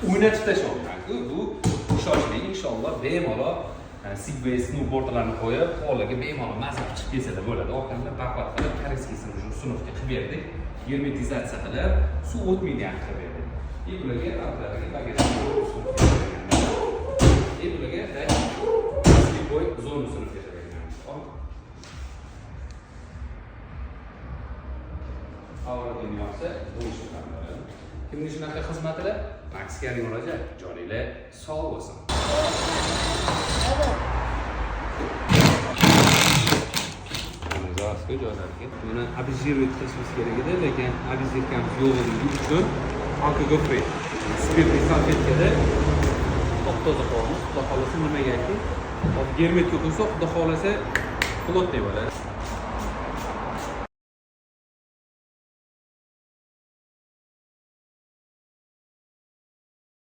o'ynatib tashlashdi. Bu shoshling inshaalloh bemalol Sigway snowboardlarni qo'yib, hovliga bemalol mazza chiqib kelsa bo'ladi. Orqamda baqat qilib koreyskiy sinfga qilib berdik. Germetizatsiya qilib, suv o'tmaydigan qilib berdik. Bularga avtlarga bagajni bularga Sigway zona sinfga berganmiz. Avval dunyosi bu ishlar bo'ladi. Kimning shunaqa xizmatlar? Maxga murojaat. Joyinglar sog' bo'lsin. Zasko joylarga buni обезжиривать qilishimiz kerak edi, lekin обезжиркamiz yo'qligi uchun alkogofri spirtli salfetkada top-toza qilamiz. Xudo xolasa nimagaki? Germetik qo'ysa, xudo xolasa plotday bo'ladi.